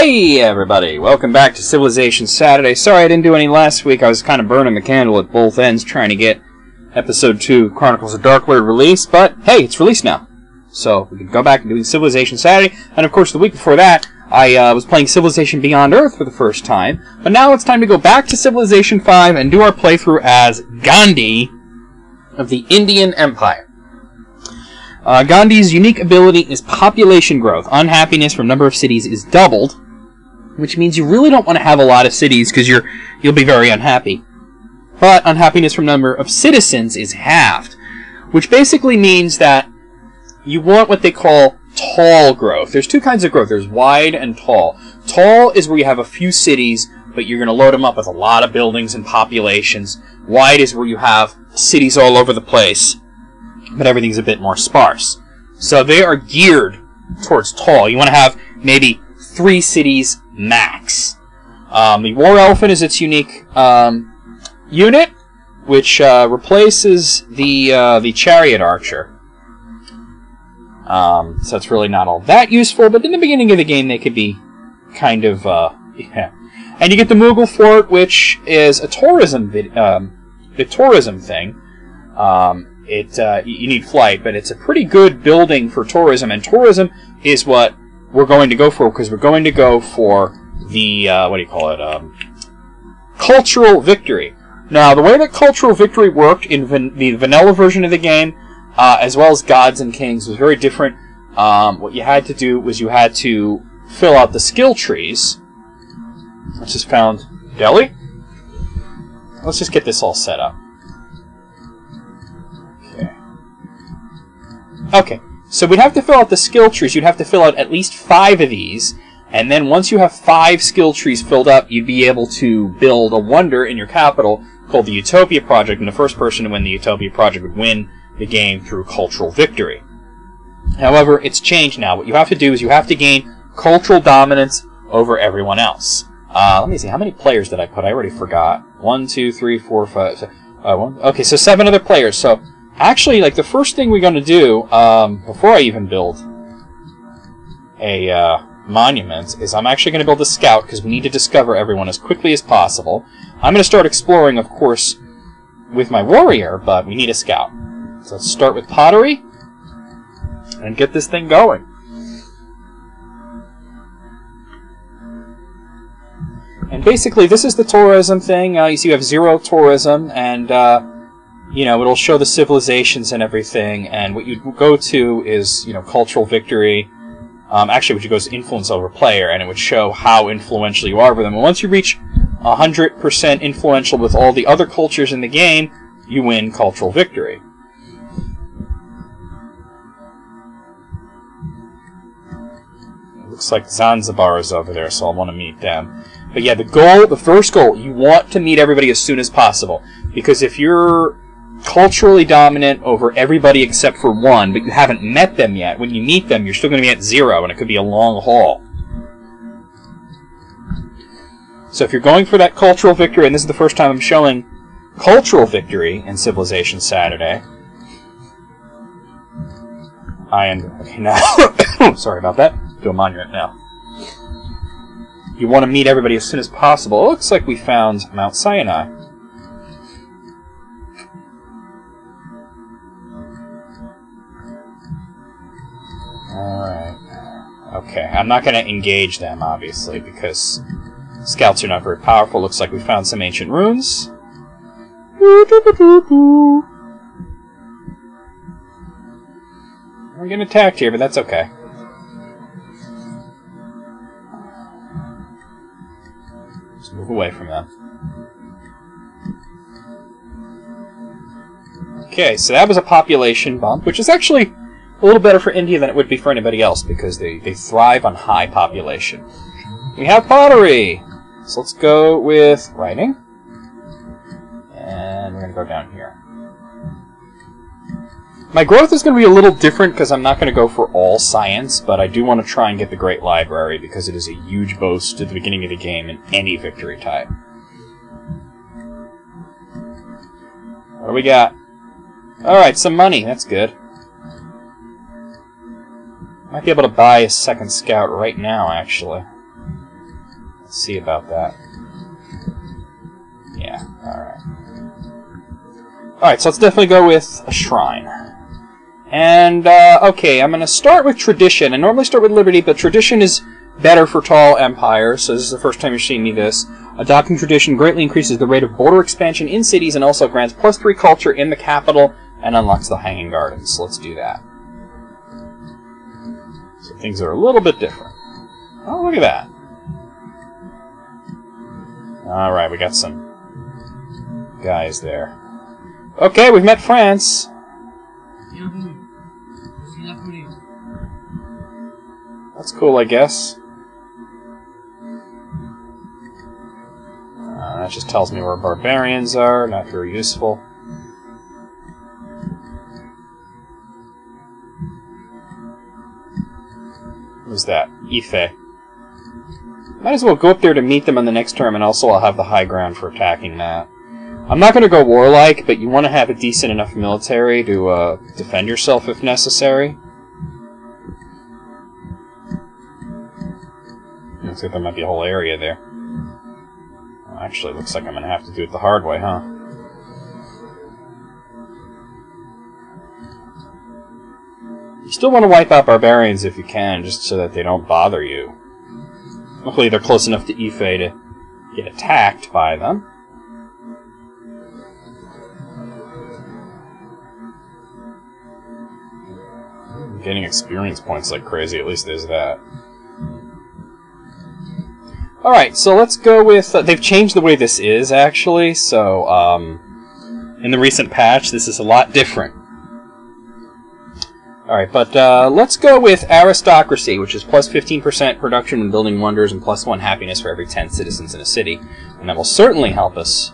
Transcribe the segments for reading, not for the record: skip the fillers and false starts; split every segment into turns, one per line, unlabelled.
Hey everybody, welcome back to Civilization Saturday. Sorry I didn't do any last week. I was kind of burning the candle at both ends trying to get Episode 2 Chronicles of Darklord released, but hey, it's released now. So we can go back and do Civilization Saturday, and of course the week before that, I was playing Civilization Beyond Earth for the first time, but now it's time to go back to Civilization 5 and do our playthrough as Gandhi of the Indian Empire. Gandhi's unique ability is population growth. Unhappiness from number of cities is doubled, which means you really don't want to have a lot of cities because you'll be very unhappy. But unhappiness from number of citizens is halved, which basically means that you want what they call tall growth. There's two kinds of growth. There's wide and tall. Tall is where you have a few cities, but you're going to load them up with a lot of buildings and populations. Wide is where you have cities all over the place, but everything's a bit more sparse. So they are geared towards tall. You want to have maybe 3 cities max. The War Elephant is its unique unit, which replaces the Chariot Archer. So it's really not all that useful, but in the beginning of the game they could be kind of, yeah. And you get the Mughal Fort, which is a tourism thing. You need flight, but it's a pretty good building for tourism, and tourism is what we're going to go for, because we're going to go for the, cultural victory. Now, the way that cultural victory worked in the vanilla version of the game, as well as Gods and Kings, was very different. What you had to do was you had to fill out the skill trees. Let's just found Delhi. Let's just get this all set up. Okay, so we'd have to fill out the skill trees. You'd have to fill out at least 5 of these, and then once you have 5 skill trees filled up, you'd be able to build a wonder in your capital called the Utopia Project, and the first person to win the Utopia Project would win the game through cultural victory. However, it's changed now. What you have to do is you have to gain cultural dominance over everyone else. Let me see, how many players did I put? I already forgot. 1, 2, 3, 4, 5... Okay, so 7 other players, so... Actually, like, the first thing we're going to do, before I even build a monument, is I'm actually going to build a scout, because we need to discover everyone as quickly as possible. I'm going to start exploring, of course, with my warrior, but we need a scout. So let's start with pottery, and get this thing going. And basically, this is the tourism thing. You see you have 0 tourism, and... you know, it'll show the civilizations and everything, and what you go to is, you know, cultural victory. Actually, what you go is influence over player, and it would show how influential you are with them. And once you reach 100% influential with all the other cultures in the game, you win cultural victory. It looks like Zanzibar is over there, so I'll want to meet them. But yeah, the first goal, you want to meet everybody as soon as possible, because if you're culturally dominant over everybody except for one, but you haven't met them yet, when you meet them, you're still going to be at 0, and it could be a long haul. So if you're going for that cultural victory, and this is the first time I'm showing cultural victory in Civilization Saturday, okay, now, sorry about that, do a monument now. You want to meet everybody as soon as possible. It looks like we found Mount Sinai. Alright. Okay, I'm not going to engage them, obviously, because scouts are not very powerful. Looks like we found some ancient runes. We're getting attacked here, but that's okay. Just move away from them. Okay, so that was a population bump, which is actually a little better for India than it would be for anybody else, because they thrive on high population. We have pottery! So let's go with writing. And we're going to go down here. My growth is going to be a little different, because I'm not going to go for all science, but I do want to try and get the Great Library, because it is a huge boost at the beginning of the game in any victory type. What do we got? Alright, some money. That's good. Might be able to buy a second scout right now, actually. Let's see about that. Yeah, alright. Alright, so let's definitely go with a shrine. And, okay, I'm going to start with tradition. I normally start with liberty, but tradition is better for tall empires, so this is the first time you're seeing me this. Adopting tradition greatly increases the rate of border expansion in cities and also grants +3 culture in the capital and unlocks the Hanging Gardens. So let's do that. So things are a little bit different. Oh, look at that. Alright, we got some guys there. Okay, we've met France. That's cool, I guess. That just tells me where barbarians are, not very useful. Who's that? Ife. Might as well go up there to meet them on the next term, and also I'll have the high ground for attacking that. I'm not going to go warlike, but you want to have a decent enough military to defend yourself if necessary. Looks like there might be a whole area there. Well, actually, looks like I'm going to have to do it the hard way, huh? You still want to wipe out barbarians if you can, just so that they don't bother you. Luckily, they're close enough to Ife to get attacked by them. I'm getting experience points like crazy, at least there's that. Alright, so let's go with... they've changed the way this is, actually, so, in the recent patch, this is a lot different. Alright, but let's go with aristocracy, which is plus 15% production when building wonders and plus 1 happiness for every 10 citizens in a city. And that will certainly help us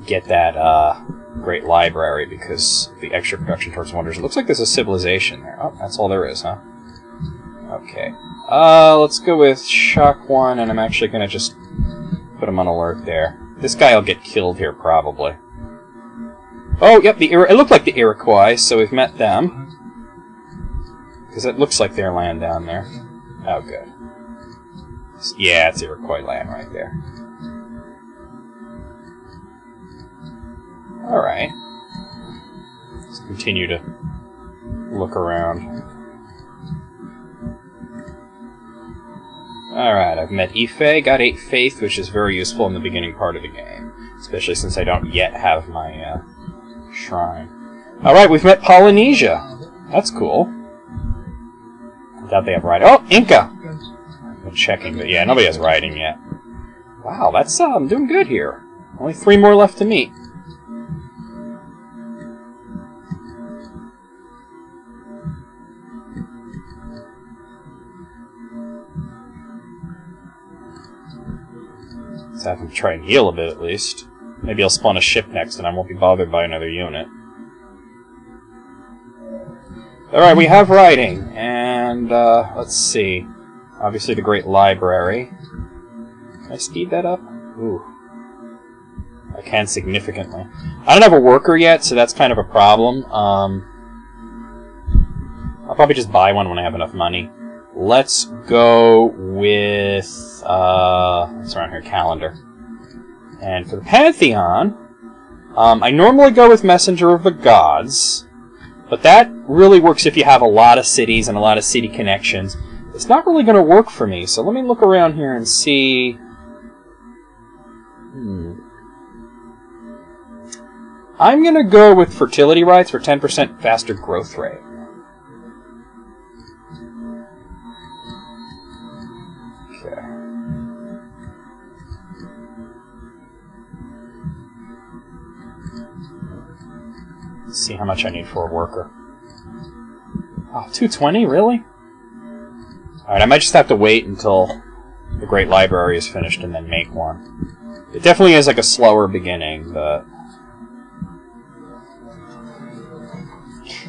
get that great library, because the extra production towards wonders. It looks like there's a civilization there. Oh, that's all there is, huh? Okay. Let's go with Shock 1, and I'm actually going to just put him on alert there. This guy will get killed here, probably. Oh, yep, it looked like the Iroquois, so we've met them. Because it looks like their land down there. Oh, good. Yeah, it's Iroquois land right there. Alright. Let's continue to look around. Alright, I've met Ife, got 8 faith, which is very useful in the beginning part of the game. Especially since I don't yet have my shrine. Alright, we've met Polynesia. That's cool. I doubt they have writing. Oh, Inca! I've been checking, but yeah, nobody has writing yet. Wow, that's, I'm doing good here. Only 3 more left to meet. Let's have him try and heal a bit, at least. Maybe I'll spawn a ship next and I won't be bothered by another unit. Alright, we have writing, and, let's see. Obviously the Great Library. Can I speed that up? Ooh. I can significantly. I don't have a worker yet, so that's kind of a problem. I'll probably just buy one when I have enough money. Let's go with, what's around here? Calendar. And for the Pantheon, I normally go with Messenger of the Gods. But that really works if you have a lot of cities and a lot of city connections. It's not really going to work for me, so let me look around here and see... I'm going to go with fertility rights for 10% faster growth rate. Okay. Let's see how much I need for a worker. Oh, 220? Really? Alright, I might just have to wait until the Great Library is finished and then make one. It definitely is like a slower beginning, but...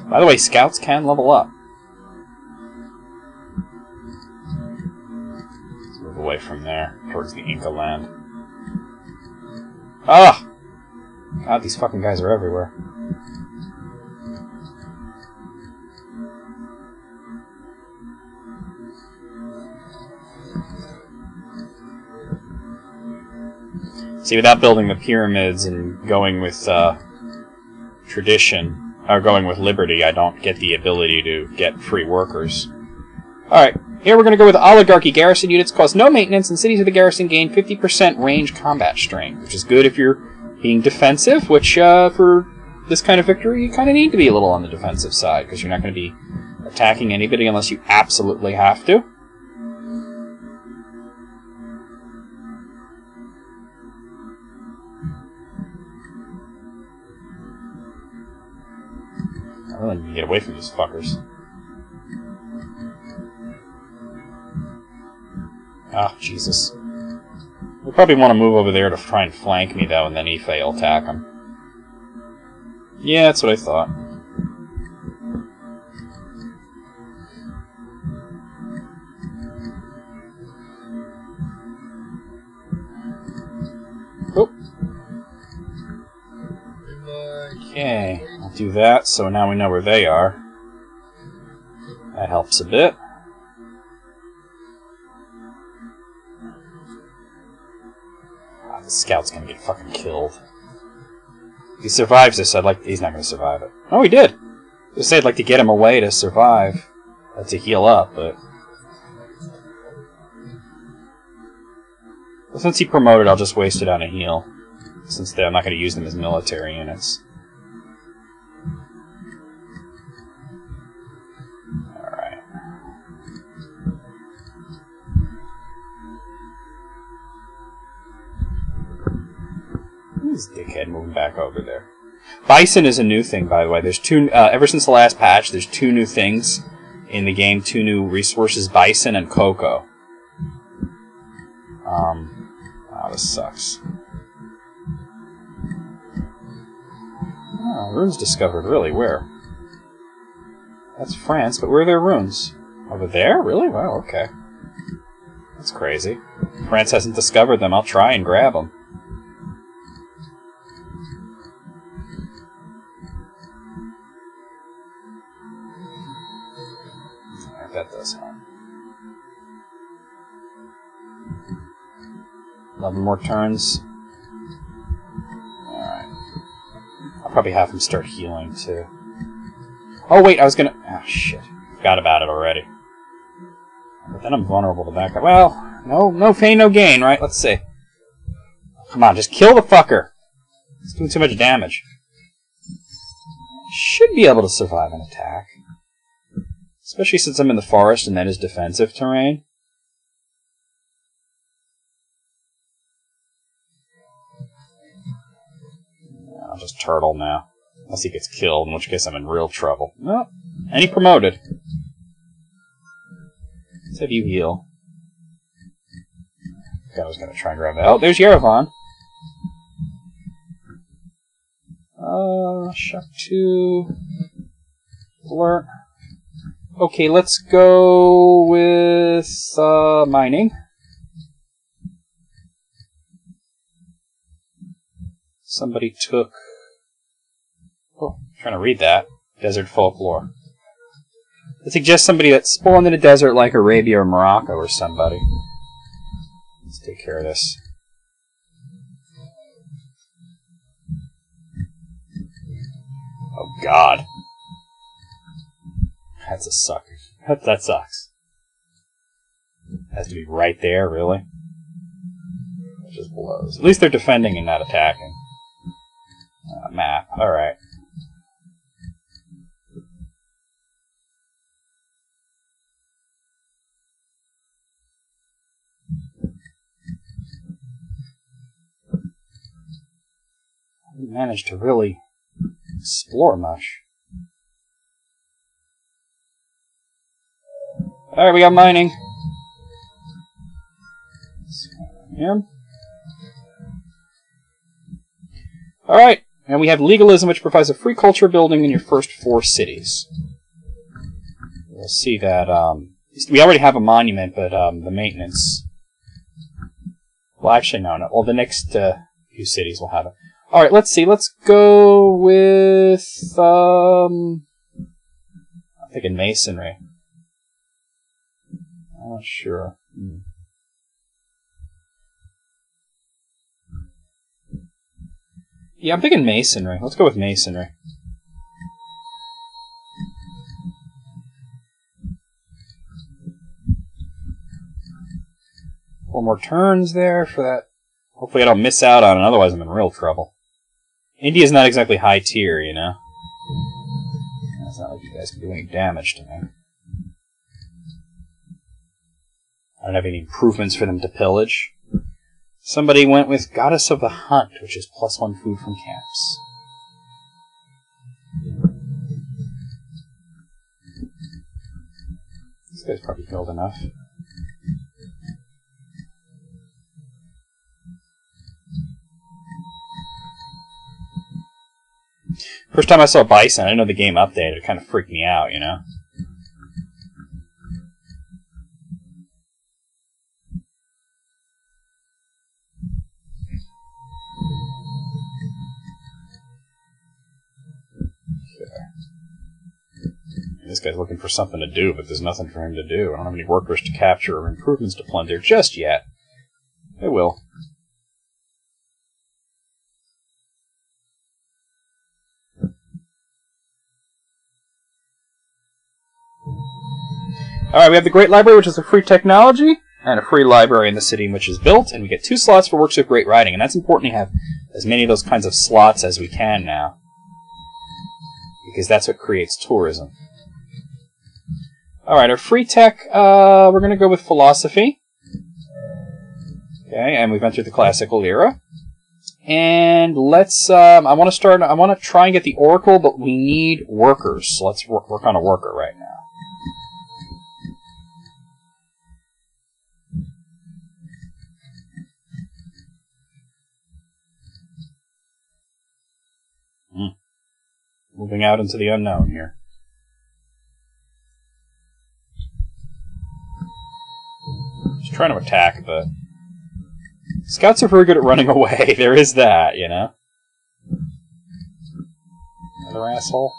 By the way, scouts can level up. Let's move away from there, towards the Inca land. Ah! God, these fucking guys are everywhere. See, without building the pyramids and going with tradition, or going with liberty, I don't get the ability to get free workers. Alright, here we're going to go with oligarchy. Garrison units cost no maintenance, and cities of the garrison gain 50% range combat strength, which is good if you're being defensive, which for this kind of victory, you kind of need to be a little on the defensive side, because you're not going to be attacking anybody unless you absolutely have to. I really need to get away from these fuckers. Ah, Jesus. We probably want to move over there to try and flank me, though, and then Ife will attack him. Yeah, that's what I thought. Oh. Okay, I'll do that, so now we know where they are. That helps a bit. The scout's gonna get fucking killed. If he survives this, he's not gonna survive it. Oh, he did! I say I'd like to get him away to survive. To heal up, but... Well, since he promoted, I'll just waste it on a heal. Since I'm not gonna use them as military units. Alright. Who's dickhead moving back over there? Bison is a new thing, by the way. There's two, ever since the last patch, there's two new things in the game, two new resources, Bison and Cocoa. Wow, this sucks. Oh, runes discovered, really? Where? That's France, but where are their runes? Over there? Really? Wow, okay. That's crazy. France hasn't discovered them. I'll try and grab them. That does help. 11 more turns. Alright. I'll probably have him start healing, too. Oh, wait, I was gonna... Ah, shit. Forgot about it already. But then I'm vulnerable to back up. Well, no pain, no gain, right? Let's see. Come on, just kill the fucker. It's doing too much damage. Should be able to survive an attack. Especially since I'm in the forest and that is defensive terrain. I'll just turtle now. Unless he gets killed, in which case I'm in real trouble. Well, and he promoted. Let's have you heal. I was going to try and grab that. Oh, there's Yerevan. Shock 2. Alert. Okay, let's go with mining. Somebody took... Oh, I'm trying to read that. Desert folklore. It suggests somebody that spawned in a desert like Arabia or Morocco or somebody. Let's take care of this. Oh, God. That's a sucker. That sucks. Has to be right there, really? It just blows. At least they're defending and not attacking. Map. Alright. I didn't manage to really explore much. Alright, we got mining. Yeah. Alright, and we have legalism, which provides a free culture building in your first 4 cities. We'll see that, we already have a monument, but the maintenance... Well, actually, no. Well, the next few cities will have it. Alright, let's see. Let's go with, I'm thinking masonry. I'm not sure. Yeah, I'm thinking masonry. Let's go with masonry. Four more turns there for that. Hopefully I don't miss out on it, otherwise I'm in real trouble. India's not exactly high tier, you know? It's not like you guys can do any damage to me. I don't have any improvements for them to pillage. Somebody went with Goddess of the Hunt, which is +1 food from camps. This guy's probably killed enough. First time I saw Bison, I didn't know the game updated. It kind of freaked me out, you know? This guy's looking for something to do, but there's nothing for him to do. I don't have any workers to capture or improvements to plunder just yet. It will. Alright, we have the Great Library, which is a free technology, and a free library in the city in which is built, and we get 2 slots for works of great writing, and that's important to have as many of those kinds of slots as we can now, because that's what creates tourism. Alright, our free tech, we're going to go with philosophy. Okay, and we've entered the classical era. And let's, I want to try and get the Oracle, but we need workers, so let's work on a worker right now. Moving out into the unknown here. Just trying to attack, but scouts are very good at running away. There is that, you know? Another asshole.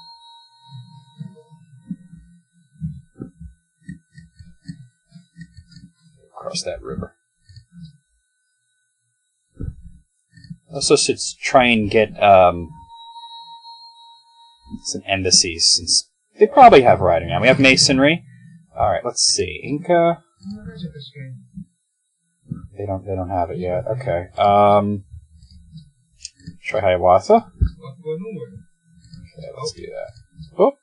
Across that river. Also should try and get some embassies, since they probably have writing now. We have masonry. Alright, let's see. Inca. They don't have it yet. Okay. Try Hiawatha. Okay, let's do that. Oh.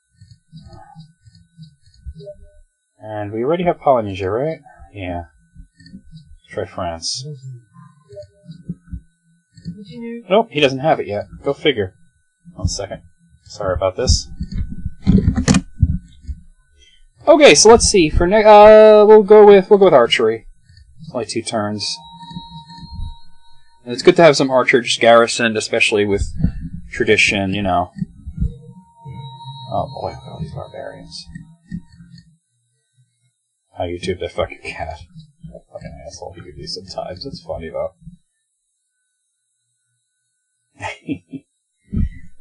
And we already have Polynesia, right? Yeah. Let's try France. Nope, he doesn't have it yet. Go figure. 1 second. Sorry about this. Okay, so let's see. For we'll go with archery. It's only 2 turns. And it's good to have some archers garrisoned, especially with tradition, you know. Oh boy, look at all these barbarians. How YouTube that fucking cat. That fucking asshole, he could be sometimes. It's funny though.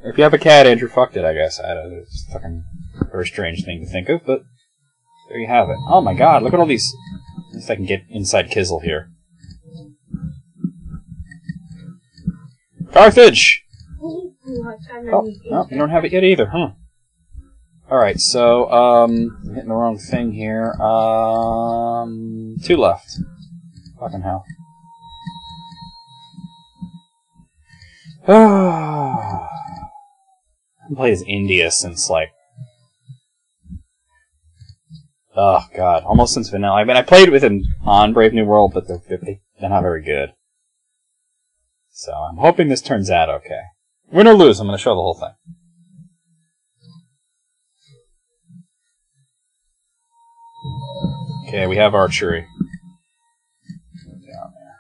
If you have a cat, Andrew fucked it, I guess. It's a fucking very strange thing to think of, but there you have it. Oh my god, look at all these. At least I can get inside Kizzle here. Carthage! Oh, no, you don't have it yet either, huh? Alright, so, I'm hitting the wrong thing here. 2 left. Fucking hell. I haven't played as India since, like... Oh, God. Almost since vanilla. I mean, I played with him on Brave New World, but they're not very good. So, I'm hoping this turns out okay. Win or lose, I'm going to show the whole thing. Okay, we have archery. Down there.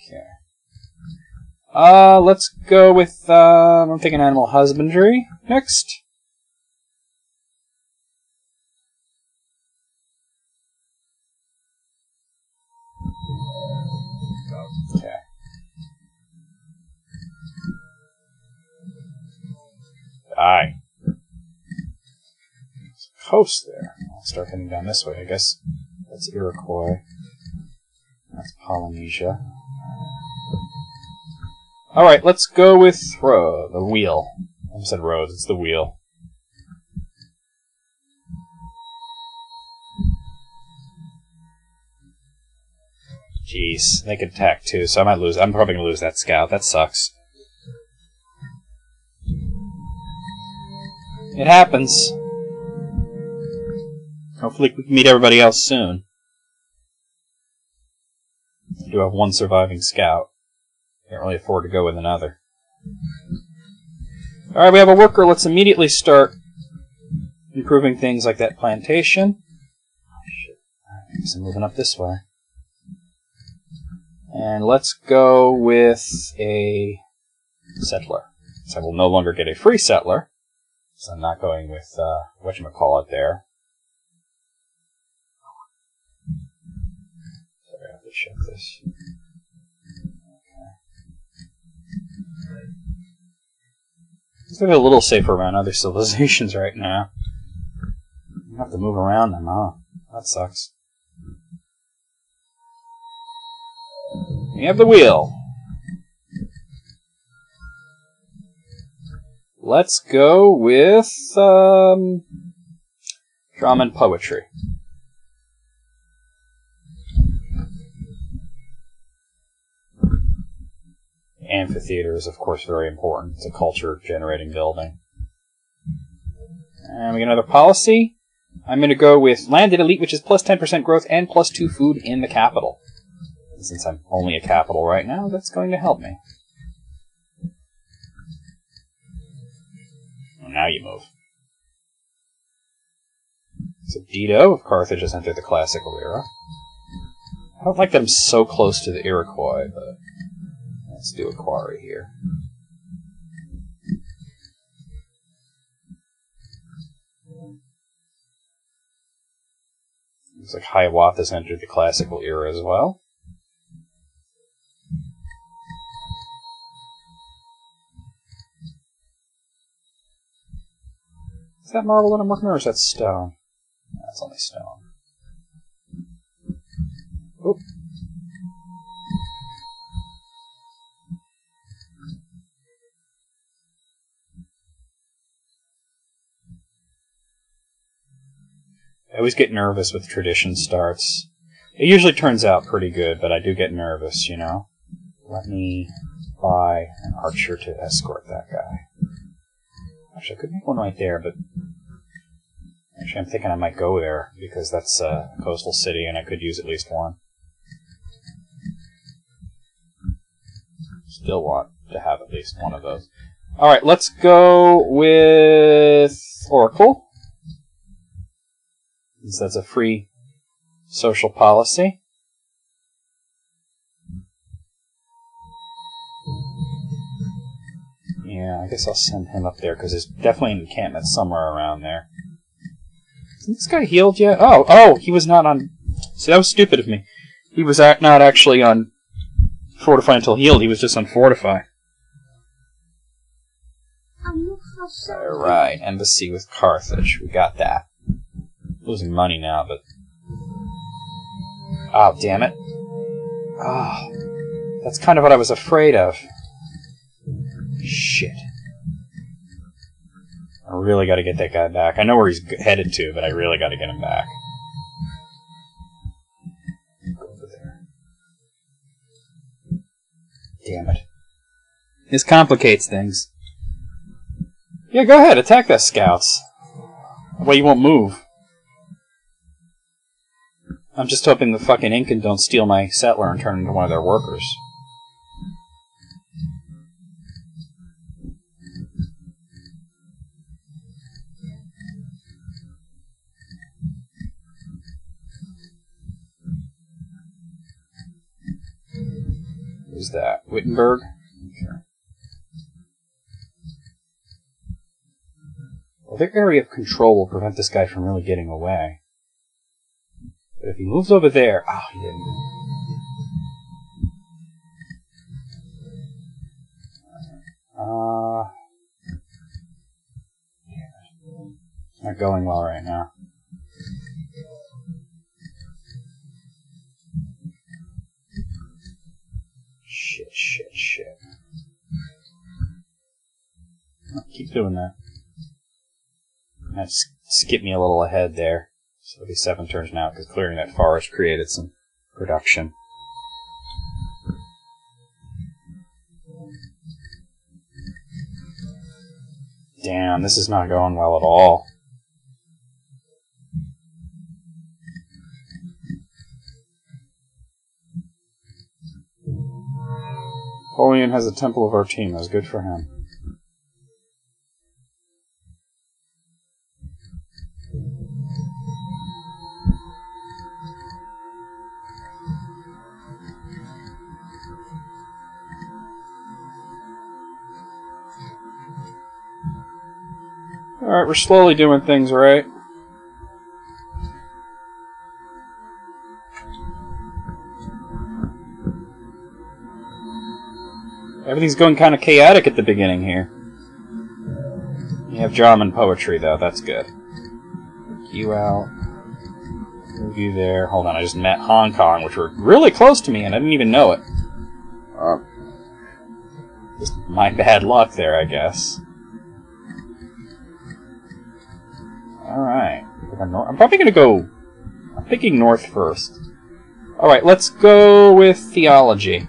Okay. Let's go with, I'm thinking animal husbandry next. Okay. Die. Coast there. I'll start heading down this way, I guess. That's Iroquois. That's Polynesia. Alright, let's go with the wheel. I said roads, it's the wheel. Jeez, they could attack too, so I might lose. I'm probably going to lose that scout. That sucks. It happens. Hopefully we can meet everybody else soon. I do have one surviving scout. Can't really afford to go with another. Alright, we have a worker. Let's immediately start improving things like that plantation. Oh, shit. Alright, guess I'm moving up this way. And let's go with a settler. So I will no longer get a free settler. So I'm not going with whatchamacallit there. Sorry, I have to check this. It's a little safer around other civilizations right now. I have to move around them, huh? That sucks. We have the wheel. Let's go with drama and poetry. Amphitheater is, of course, very important. It's a culture-generating building. And we get another policy. I'm going to go with landed elite, which is plus 10% growth and plus 2 food in the capital. Since I'm only a capital right now, that's going to help me. Well, now you move. So Dido of Carthage has entered the classical era. I don't like that I'm so close to the Iroquois, but let's do a quarry here. Looks like Hiawatha's entered the classical era as well. Is that marble that I'm working on, or is that stone? That's only stone. Oop. I always get nervous with tradition starts. It usually turns out pretty good, but I do get nervous, you know? Let me buy an archer to escort that guy. Actually, I could make one right there, but actually I'm thinking I might go there, because that's a coastal city and I could use at least one. Still want to have at least one of those. Alright, let's go with Oracle. Since that's a free social policy. Yeah, I guess I'll send him up there, because there's definitely an encampment somewhere around there. Isn't this guy healed yet? Oh, he was not on... See, that was stupid of me. He was not actually on Fortify until healed, he was just on Fortify. Alright, embassy with Carthage. We got that. Losing money now, but... Oh, damn it. Oh, that's kind of what I was afraid of. Shit. I really gotta get that guy back. I know where he's headed to, but I really gotta get him back. Go over there. Damn it. This complicates things. Yeah, go ahead, attack those scouts. Well, you won't move. I'm just hoping the fucking Incan don't steal my settler and turn him into one of their workers. Who's that? Wittenberg? Sure. Well, their area of control will prevent this guy from really getting away. But if he moves over there... Oh, he didn't. It's not going well right now. Shit. keep doing that. That skipped me a little ahead there. So it'll be 7 turns now, because clearing that forest created some production. Damn, this is not going well at all. Napoleon has a Temple of Artemis. That's good for him. Alright, we're slowly doing things right. Everything's going kind of chaotic at the beginning here. You have German poetry, though. That's good. You out. Move you there. Hold on, I just met Hong Kong, which were really close to me, and I didn't even know it. Just my bad luck there, I guess. Alright. I'm probably going to go... I'm thinking north first. Alright, let's go with theology.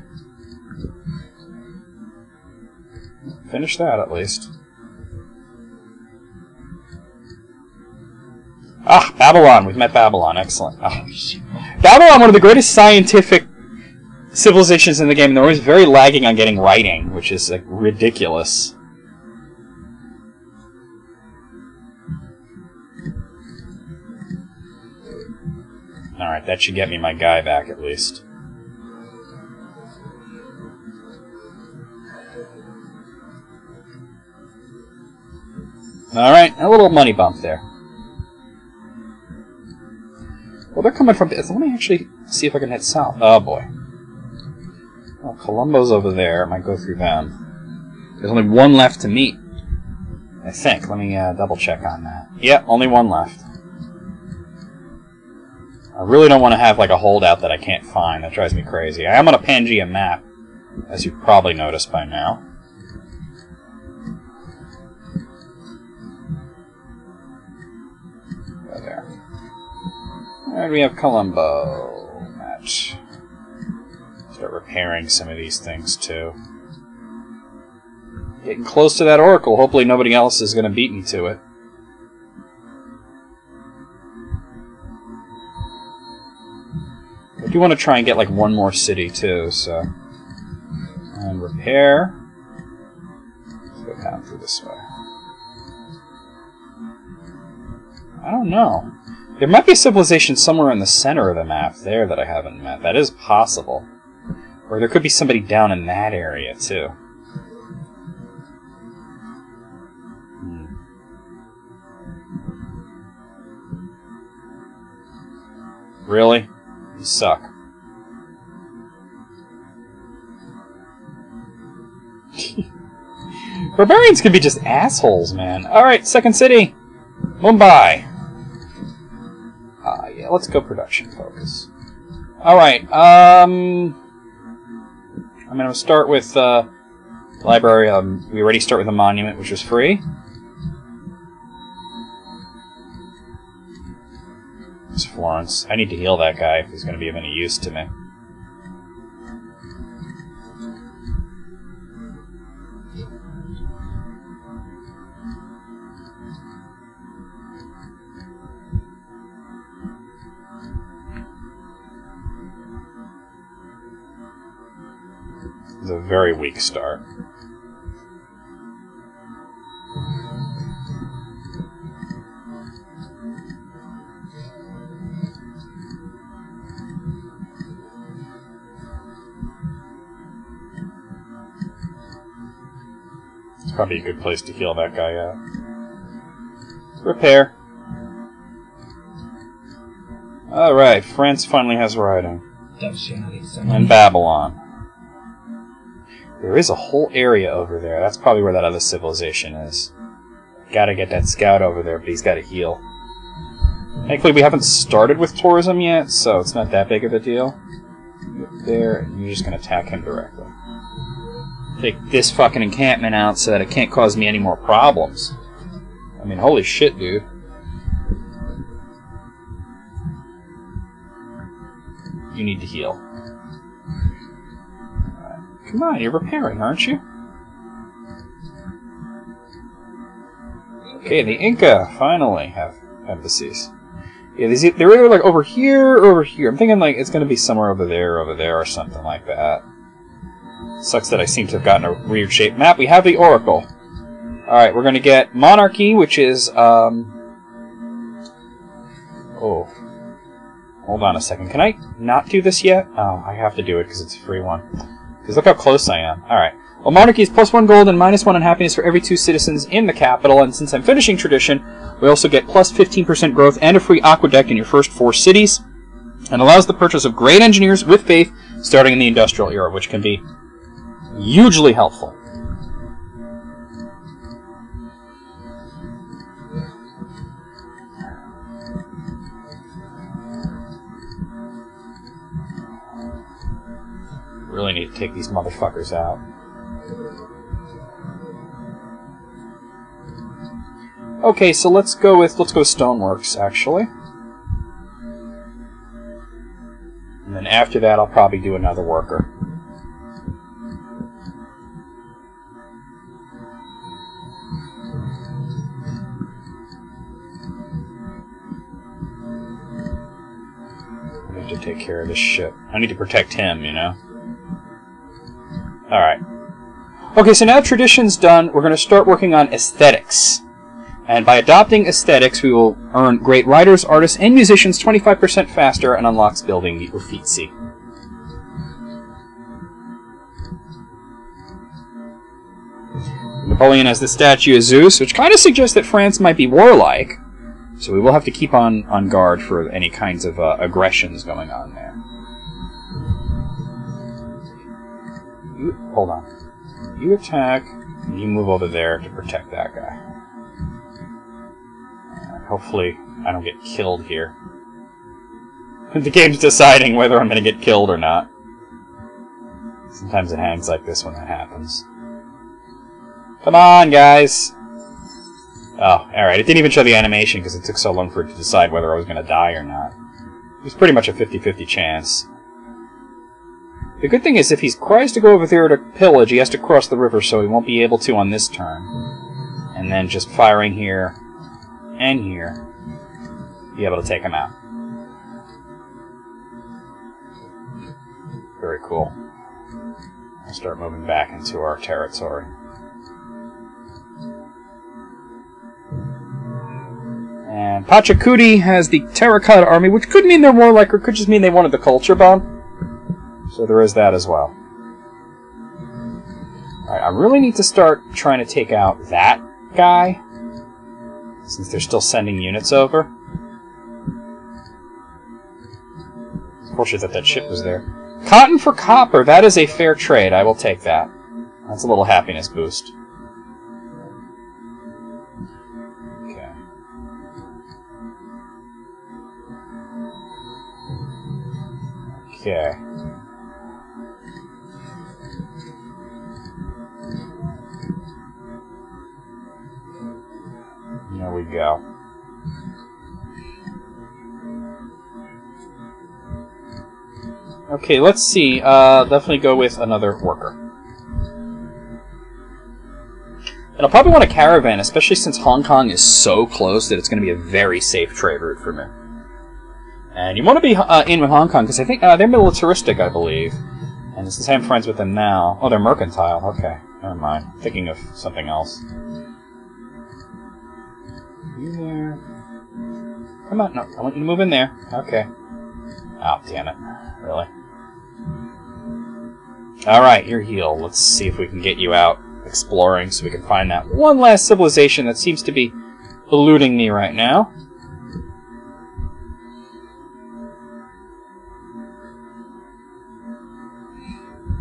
Finish that, at least. Ah, Babylon. We've met Babylon. Excellent. Oh, Babylon, one of the greatest scientific civilizations in the game, and they're always very lagging on getting writing, which is like ridiculous. Alright, that should get me my guy back, at least. Alright, a little money bump there. Well, they're coming from... Let me actually see if I can head south. Oh, boy. Well, Colombo's over there. I might go through them. There's only one left to meet. I think. Let me double check on that. Yeah, only one left. I really don't want to have like a holdout that I can't find. That drives me crazy. I am on a Pangea map, as you've probably noticed by now. And we have Colombo. Match. Start repairing some of these things, too. Getting close to that oracle. Hopefully nobody else is going to beat me to it. I do want to try and get, like, one more city, too, so... And repair. Let's go down through this way. I don't know. There might be a civilization somewhere in the center of the map there that I haven't met. That is possible. Or there could be somebody down in that area, too. Really? You suck. Barbarians can be just assholes, man. Alright, second city. Mumbai. Yeah, let's go production focus. Alright, I'm going to start with library. We already start with a monument, which was free. It's Florence. I need to heal that guy if he's going to be of any use to me. It's a very weak start. It's probably a good place to heal that guy out. Repair. Alright, France finally has writing. And Babylon. There is a whole area over there. That's probably where that other civilization is. Gotta get that scout over there, but he's gotta heal. Thankfully, we haven't started with tourism yet, so it's not that big of a deal. There, and you're just gonna attack him directly. take this fucking encampment out so that it can't cause me any more problems. I mean, holy shit, dude. You need to heal. Right. Come on, you're repairing, aren't you? Okay, the Inca finally have embassies. Yeah, they're either like over here or over here. I'm thinking like it's going to be somewhere over there, or something like that. Sucks that I seem to have gotten a weird shaped map. We have the Oracle. Alright, we're going to get Monarchy, which is, oh. Hold on a second. Can I not do this yet? Oh, I have to do it because it's a free one. Because look how close I am. Alright. Well, Monarchy is +1 gold and -1 unhappiness for every 2 citizens in the capital, and since I'm finishing Tradition, we also get +15% growth and a free aqueduct in your first 4 cities, and allows the purchase of great engineers with faith starting in the Industrial Era, which can be hugely helpful. Really need to take these motherfuckers out. Okay, so let's go with Stoneworks, actually. And then after that, I'll probably do another worker. I have to take care of this shit. I need to protect him, you know? Alright. Okay, so now Tradition's done. We're going to start working on Aesthetics. And by adopting Aesthetics, we will earn great writers, artists, and musicians 25% faster and unlocks building the Uffizi. Napoleon has the statue of Zeus, which kind of suggests that France might be warlike. So we will have to keep on guard for any kinds of aggressions going on there. Hold on. You attack, and you move over there to protect that guy. Hopefully, I don't get killed here. The game's deciding whether I'm going to get killed or not. Sometimes it hangs like this when that happens. Come on, guys! Oh, alright. It didn't even show the animation because it took so long for it to decide whether I was going to die or not. It was pretty much a 50-50 chance. The good thing is, if he tries to go over there to pillage, he has to cross the river, so he won't be able to on this turn. And then just firing here and here, be able to take him out. Very cool. I'll start moving back into our territory. And Pachacuti has the Terracotta Army, which could mean they're warlike, or could just mean they wanted the culture bone. So there is that as well. Alright, I really need to start trying to take out that guy, since they're still sending units over. It's fortunate that ship was there. Cotton for copper, that is a fair trade. I will take that. That's a little happiness boost. Okay. Okay. There we go. Okay, let's see. Definitely go with another worker. And I'll probably want a caravan, especially since Hong Kong is so close that it's going to be a very safe trade route for me. And you want to be in with Hong Kong, because I think they're militaristic, I believe. And since I'm friends with them now... Oh, they're mercantile. Okay, never mind. I'm thinking of something else. You there? Come on, no, I want you to move in there. Okay. Oh, damn it. Really? Alright, you're healed. Let's see if we can get you out exploring so we can find that one last civilization that seems to be eluding me right now.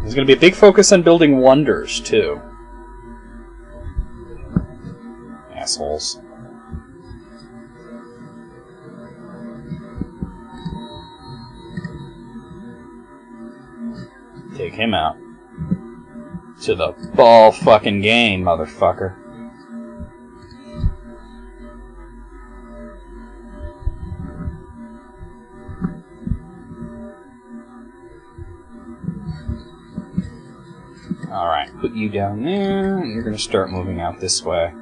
There's going to be a big focus on building wonders, too. Assholes. Take him out. To the ball fucking game, motherfucker. Alright, put you down there, and you're gonna start moving out this way.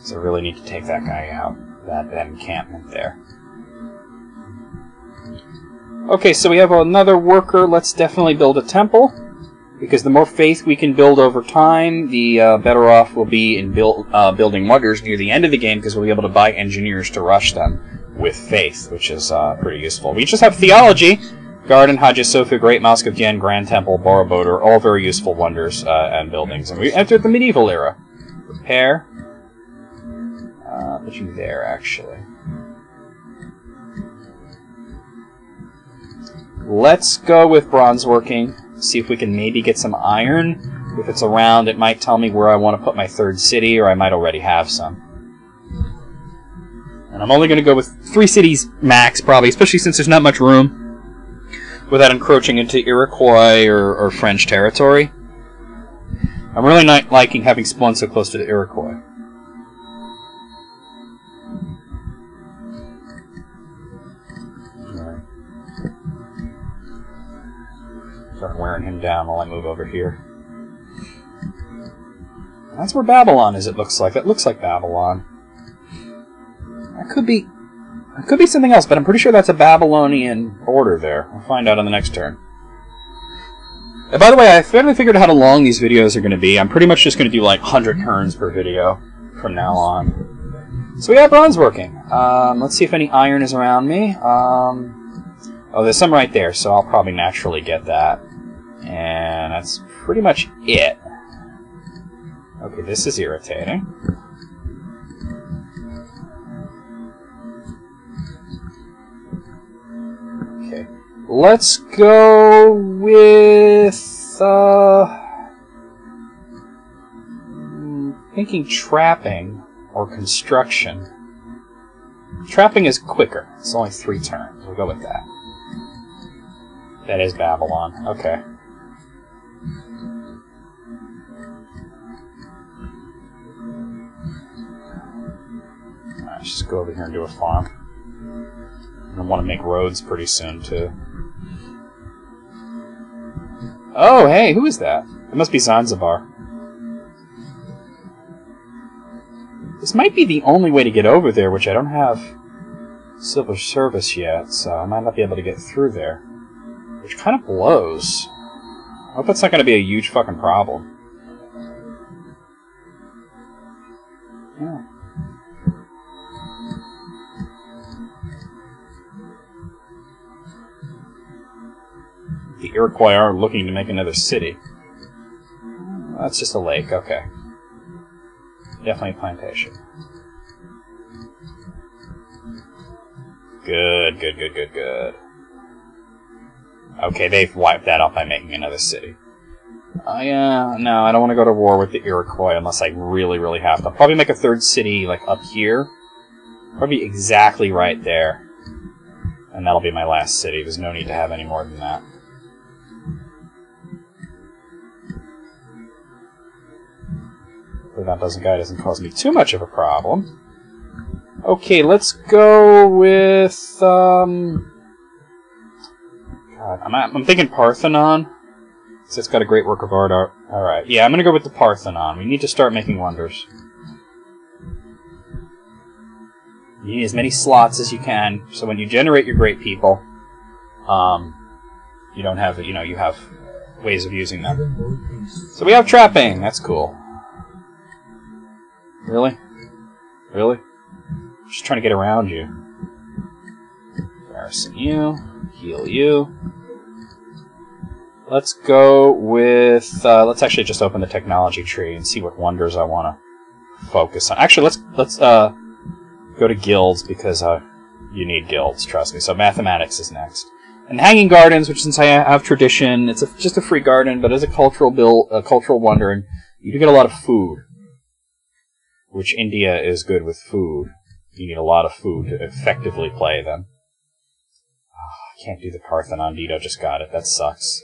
So I really need to take that guy out, that encampment there. Okay, so we have another worker. Let's definitely build a temple, because the more faith we can build over time, the better off we'll be in building wonders near the end of the game, because we'll be able to buy engineers to rush them with faith, which is pretty useful. We just have theology. Garden, Hagia Sophia, Great Mosque of Gien, Grand Temple, Borobudur, all very useful wonders and buildings. And we entered the medieval era. Repair. Put you there, actually. Let's go with bronze working. See if we can maybe get some iron. If it's around, it might tell me where I want to put my third city, or I might already have some. And I'm only going to go with 3 cities max, probably, especially since there's not much room without encroaching into Iroquois or French territory. I'm really not liking having spawned so close to the Iroquois. Right. Start wearing him down while I move over here. That's where Babylon is, it looks like. That looks like Babylon. That could be... It could be something else, but I'm pretty sure that's a Babylonian border there. I'll find out on the next turn. And by the way, I finally figured out how long these videos are going to be. I'm pretty much just going to do like 100 turns per video from now on. So we have bronze working. Let's see if any iron is around me. Oh, there's some right there, so I'll probably naturally get that. And that's pretty much it. Okay, this is irritating. Okay, let's go with, thinking trapping or construction. Trapping is quicker. It's only 3 turns. We'll go with that. That is Babylon. Okay. Alright, let's just go over here and do a farm. I want to make roads pretty soon, too. Oh, hey, who is that? It must be Zanzibar. This might be the only way to get over there, which I don't have civil service yet, so I might not be able to get through there. Which kind of blows. I hope that's not going to be a huge fucking problem. Yeah. The Iroquois are looking to make another city. That's just a lake, okay. Definitely a plantation. Good, good, good, good, good. Okay, they've wiped that out by making another city. Yeah, no, I don't want to go to war with the Iroquois unless I really, really have to. I'll probably make a third city, like, up here. Probably exactly right there. And that'll be my last city. There's no need to have any more than that. That doesn't cause me too much of a problem. Okay, let's go with God, I'm thinking Parthenon. So it's got a great work of art. Alright, yeah, I'm gonna go with the Parthenon. We need to start making wonders. You need as many slots as you can, so when you generate your great people, you don't have, you have ways of using them. So we have trapping. That's cool. Really? Really? Just trying to get around you. Garrison you. Heal you. Let's go with... let's actually just open the technology tree and see what wonders I want to focus on. Actually, let's go to guilds, because you need guilds, trust me. So mathematics is next. And Hanging Gardens, which since I have tradition, it's just a free garden, but as a cultural wonder, and you do get a lot of food. Which India is good with food. You need a lot of food to effectively play them. Oh, I can't do the Parthenon. Dito just got it. That sucks.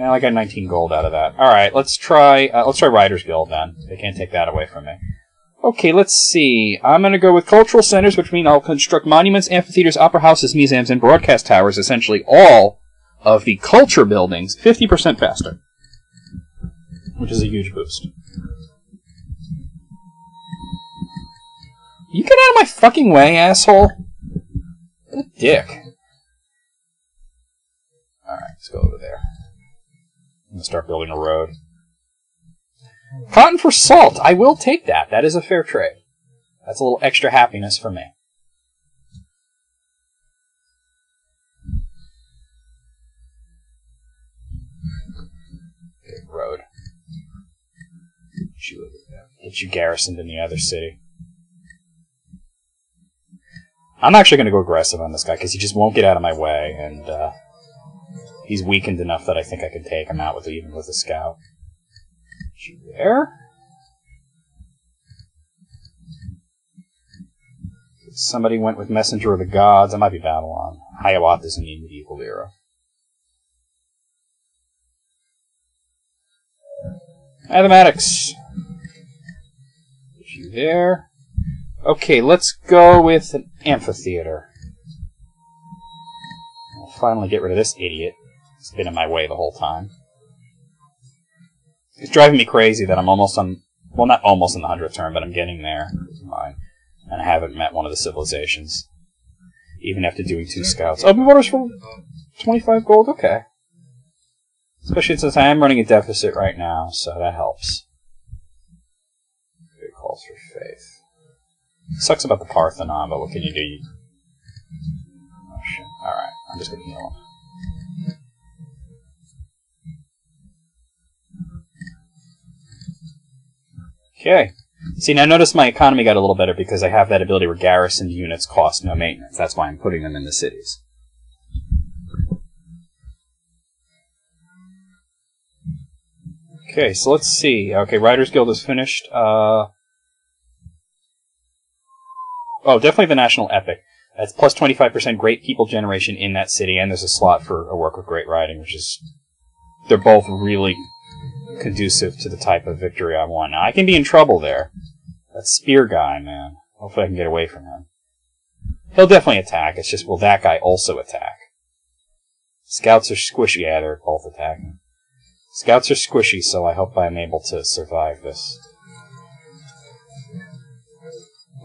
Well, I got 19 gold out of that. Alright, let's try Riders Guild then. They can't take that away from me. Okay, let's see. I'm going to go with cultural centers, which means I'll construct monuments, amphitheaters, opera houses, museums, and broadcast towers, essentially all of the culture buildings, 50% faster. Which is a huge boost. You get out of my fucking way, asshole! What a dick. Alright, let's go over there. I'm going to start building a road. Cotton for salt! I will take that. That is a fair trade. That's a little extra happiness for me. Okay, road. Get you garrisoned in the other city. I'm actually going to go aggressive on this guy, because he just won't get out of my way, and he's weakened enough that I think I can take him out even with a scout. There. Somebody went with Messenger of the Gods. That might be Babylon. Hiawatha's in the medieval era. Mathematics. Put you there. Okay, let's go with an amphitheater. I'll finally get rid of this idiot. He's been in my way the whole time. It's driving me crazy that I'm almost on... Well, not almost on the 100th turn, but I'm getting there. And I haven't met one of the civilizations. Even after doing 2 scouts. Open borders for 25 gold? Okay. Especially since I am running a deficit right now, so that helps. Good calls for faith. Sucks about the Parthenon, but what can you do? Oh shit. Alright, I'm just gonna heal him. Okay. See, now notice my economy got a little better because I have that ability where garrisoned units cost no maintenance. That's why I'm putting them in the cities. Okay, so let's see. Okay, Riders Guild is finished. Oh, definitely the National Epic. That's plus 25% great people generation in that city, and there's a slot for a work with great writing, which is... They're both really conducive to the type of victory I want. Now, I can be in trouble there. That spear guy, man. Hopefully I can get away from him. He'll definitely attack. It's just, will that guy also attack? Scouts are squishy. Yeah, they're both attacking. Scouts are squishy, so I hope I'm able to survive this.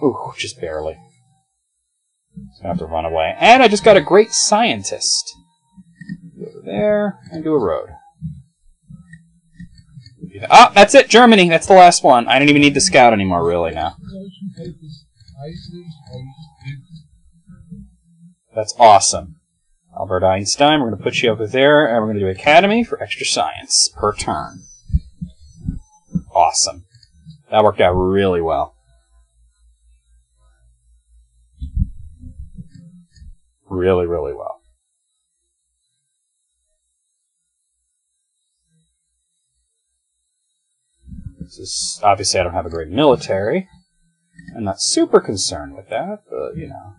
Ooh, just barely. Just gonna have to run away. And I just got a great scientist. Go over there and do a road. Ah, that's it, Germany. That's the last one. I don't even need the scout anymore, really, now. That's awesome. Albert Einstein, we're going to put you over there, and we're going to do Academy for extra science per turn. Awesome. That worked out really well. Really, really well. This is, obviously I don't have a great military. I'm not super concerned with that, but, you know.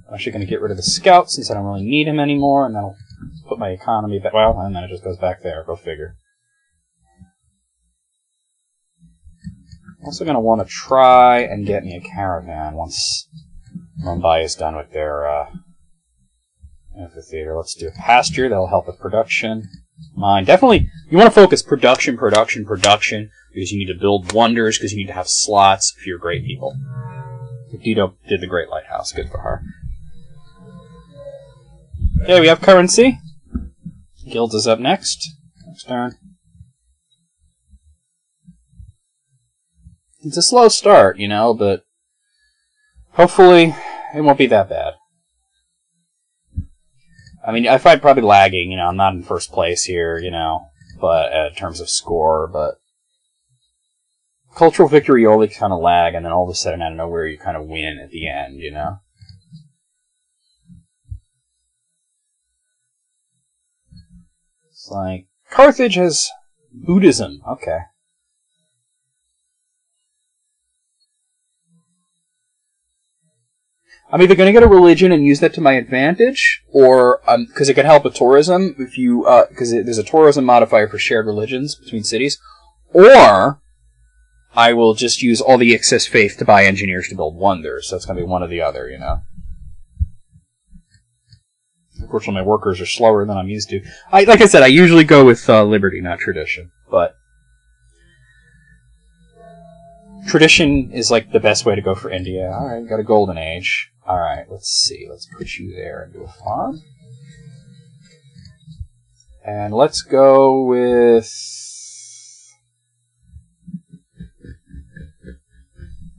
I'm actually going to get rid of the scout since I don't really need him anymore, and that'll put my economy back. Well, and then it just goes back there. Go figure. I'm also going to want to try and get me a caravan once Mumbai is done with their amphitheater. Let's do a pasture. That'll help with production. Mine. Definitely, you want to focus production, production, production, because you need to build wonders, because you need to have slots for your great people. Dito did the Great Lighthouse. Good for her. Okay, we have currency. Guild is up next. Next turn. It's a slow start, you know, but hopefully it won't be that bad. I mean, I find probably lagging, you know, I'm not in first place here, you know, but in terms of score, but cultural victory, you always kind of lag, and then all of a sudden, out of nowhere, you kind of win at the end, you know? It's like, Carthage has Buddhism. Okay.
I'm either going to get a religion and use that to my advantage, or because it could help with tourism if you because there's a tourism modifier for shared religions between cities, or I will just use all the excess faith to buy engineers to build wonders. So it's going to be one or the other, you know. Unfortunately, my workers are slower than I'm used to. Like I said, I usually go with liberty, not tradition. But tradition is like the best way to go for India. All right, got a golden age. All right, let's see. Let's put you there and do a farm. And let's go with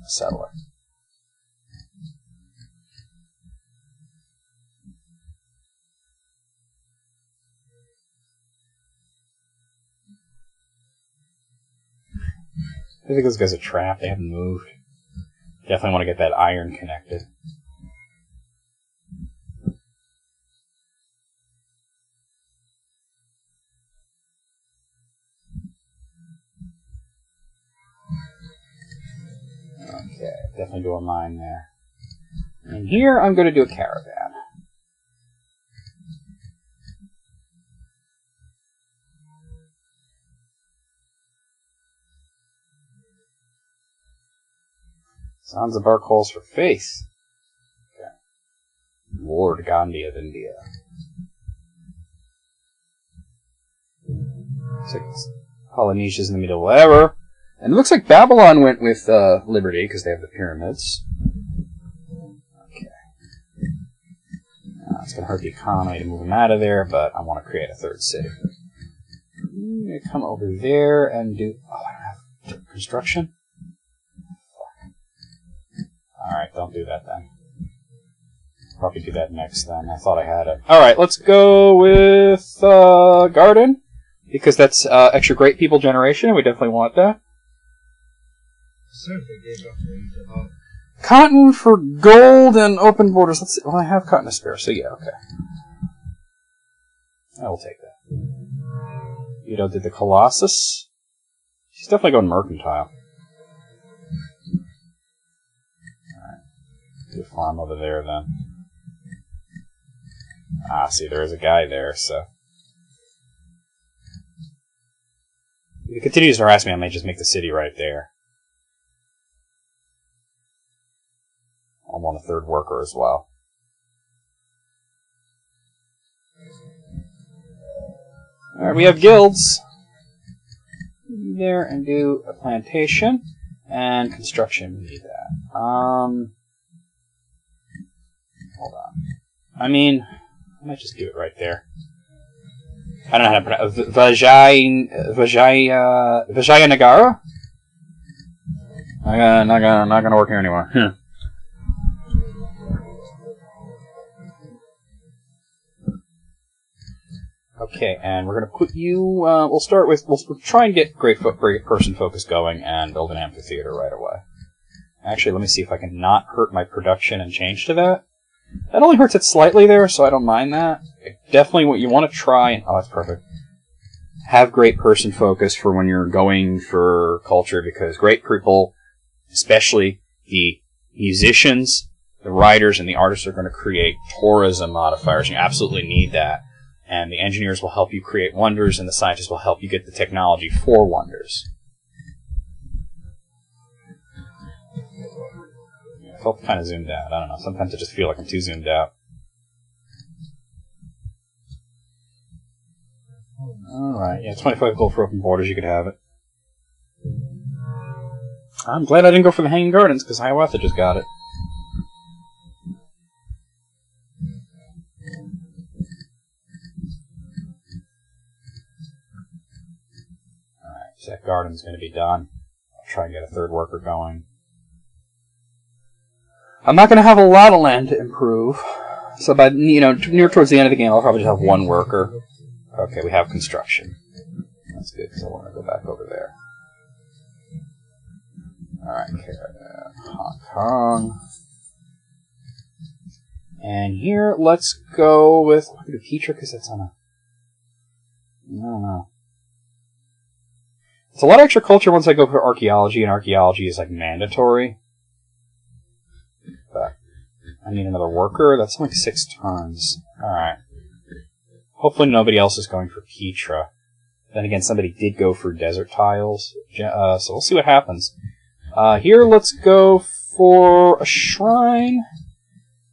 a settler. I think those guys are trapped. They haven't moved. Definitely want to get that iron connected. Okay, definitely do a mine there. And here I'm going to do a caravan. Zanzibar calls for faith. Okay. Lord Gandhi of India. Looks like Polynesia's in the middle, whatever. And it looks like Babylon went with liberty because they have the pyramids. Okay. It's going to hurt the economy to move them out of there, but I want to create a third city. I'm going to come over there and do... Oh, I don't have construction? Alright, don't do that then. Probably do that next then. I thought I had it. Alright, let's go with garden. Because that's extra great people generation, and we definitely want that. Cotton for gold and open borders. Let's see. Well, I have cotton to spare, so yeah, okay. I will take that. Ito did the Colossus. She's definitely going mercantile. Alright. Do a farm over there then. Ah, see, there is a guy there, so. If he continues to harass me, I might just make the city right there. I want a third worker as well. Alright, we have guilds. There and do a plantation. And construction, we need that. Hold on. I mean, I might just do it right there. I don't know how to pronounce it. Vijayanagara? Not gonna work here anymore. Okay, and we're gonna put you. We'll start with. We'll try and get great person focus going and build an amphitheater right away. Actually, let me see if I can not hurt my production and change to that. That only hurts it slightly there, so I don't mind that. Definitely what you want to try. Oh, that's perfect. Have great person focus for when you're going for culture, because great people, especially the musicians, the writers, and the artists, are going to create tourism modifiers. You absolutely need that. And the engineers will help you create wonders, and the scientists will help you get the technology for wonders. I felt kind of zoomed out. I don't know. Sometimes I just feel like I'm too zoomed out. Alright, yeah, 25 gold for open borders. You could have it. I'm glad I didn't go for the Hanging Gardens, because Hiawatha just got it. That garden's going to be done. I'll try and get a third worker going. I'm not going to have a lot of land to improve, so by near towards the end of the game, I'll probably just have one worker. Okay, we have construction. That's good because I want to go back over there. All right, Hong Kong, and here let's go with Petra because that's on a. No. It's a lot of extra culture once I go for archaeology, and archaeology is like mandatory. But
I need another worker. That's only 6 turns. Alright. Hopefully nobody else is going for Petra. Then again, somebody did go for desert tiles. So we'll see what happens. Here, let's go for a shrine.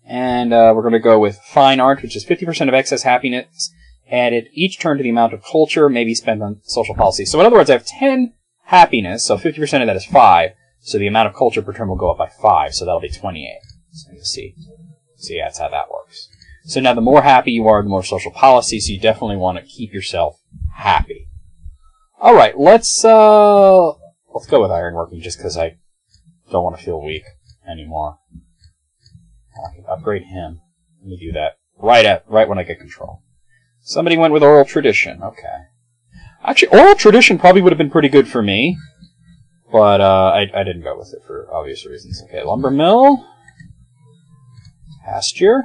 And we're going to go with fine art, which is 50% of excess happiness added each turn to the amount of culture maybe spent on social policy. So in other words, I have 10 happiness, so 50% of that is 5. So the amount of culture per turn will go up by 5, so that'll be 28. So you'll see. So yeah, that's how that works. So now the more happy you are, the more social policy, so you definitely want to keep yourself happy. Alright, let's go with ironworking just because I don't want to feel weak anymore. I can upgrade him. Let me do that right when I get control. Somebody went with oral tradition. Okay. Actually, oral tradition probably would have been pretty good for me, but I didn't go with it for obvious reasons. Okay, lumber mill, pasture.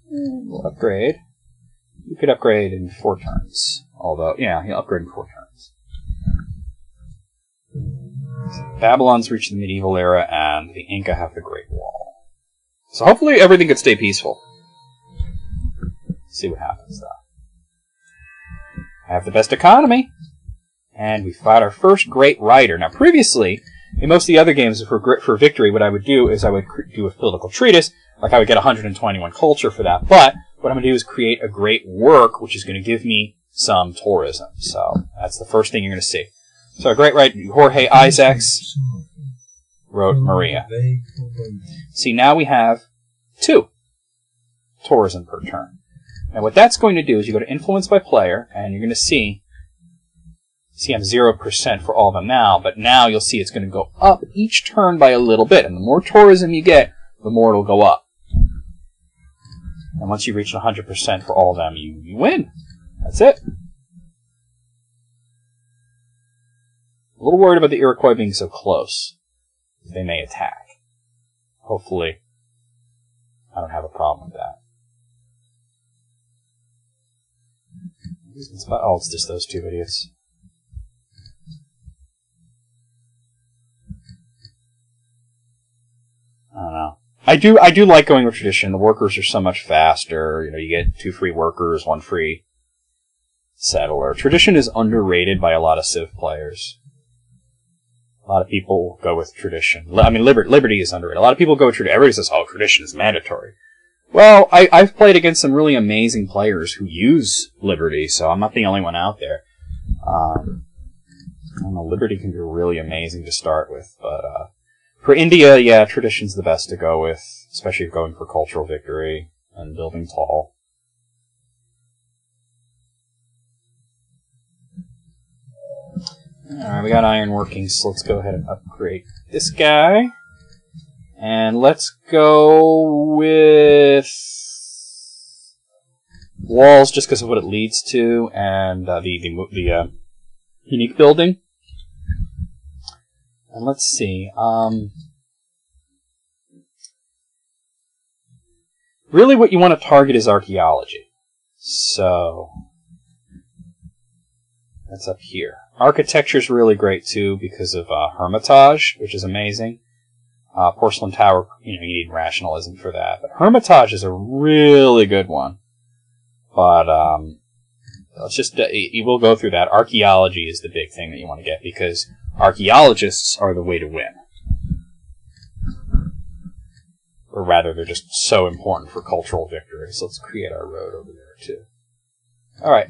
We'll upgrade. You could upgrade in 4 turns. Although, yeah, he'll upgrade in 4 turns. So Babylon's reached the medieval era, and the Inca have the Great Wall. So hopefully everything could stay peaceful. See what happens, though. I have the best economy. And we fought our first Great Rider. Now, previously, in most of the other games for victory, what I would do is I would do a political treatise. Like, I would get 121 culture for that. But what I'm going to do is create a great work, which is going to give me some tourism. So that's the first thing you're going to see. So a great writer, Jorge Isaacs, wrote Maria. See, now we have 2 tourism per turn. Now what that's going to do is you go to influence by player, and you're going to see I'm 0% for all of them now, but now you'll see it's going to go up each turn by a little bit, and the more tourism you get, the more it'll go up. And once you reach 100% for all of them, you win. That's it. A little worried about the Iroquois being so close. They may attack. Hopefully, I don't have a problem with that. Oh, it's just those 2 idiots. I don't know. I do like going with tradition. The workers are so much faster. You know, you get 2 free workers, 1 free settler. Tradition is underrated by a lot of Civ players. A lot of people go with tradition. I mean, Liberty is underrated. A lot of people go with tradition. Everybody says, oh, tradition is mandatory. Well, I've played against some really amazing players who use Liberty, so I'm not the only one out there. I don't know, Liberty can be really amazing to start with, but for India, yeah, tradition's the best to go with, especially if going for cultural victory and building tall. Alright, we got ironworking, so let's go ahead and upgrade this guy. And let's go with walls, just because of what it leads to, and the unique building. And let's see. Really, what you want to target is archaeology. So that's up here. Architecture's really great too because of Hermitage, which is amazing. Porcelain Tower, you need rationalism for that. But Hermitage is a really good one. But let's just you will go through that. Archaeology is the big thing that you want to get because archaeologists are the way to win. Or rather, they're just so important for cultural victory. So let's create our road over there too. All right.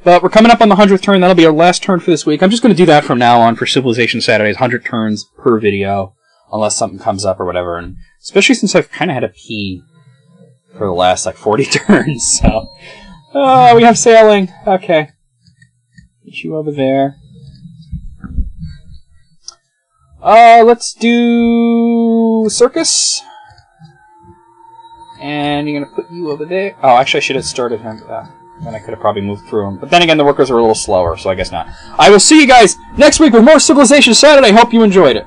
But we're coming up on the 100th turn. That'll be our last turn for this week. I'm just going to do that from now on for Civilization Saturdays. 100 turns per video, unless something comes up or whatever. And especially since I've kind of had a pee for the last, 40 turns. So, we have sailing. Okay. Get you over there. Let's do circus. And you're going to put you over there. Oh, actually, I should have started him. Then I could have probably moved through them. But then again, the workers are a little slower, so I guess not. I will see you guys next week with more Civilization Saturday. Hope you enjoyed it.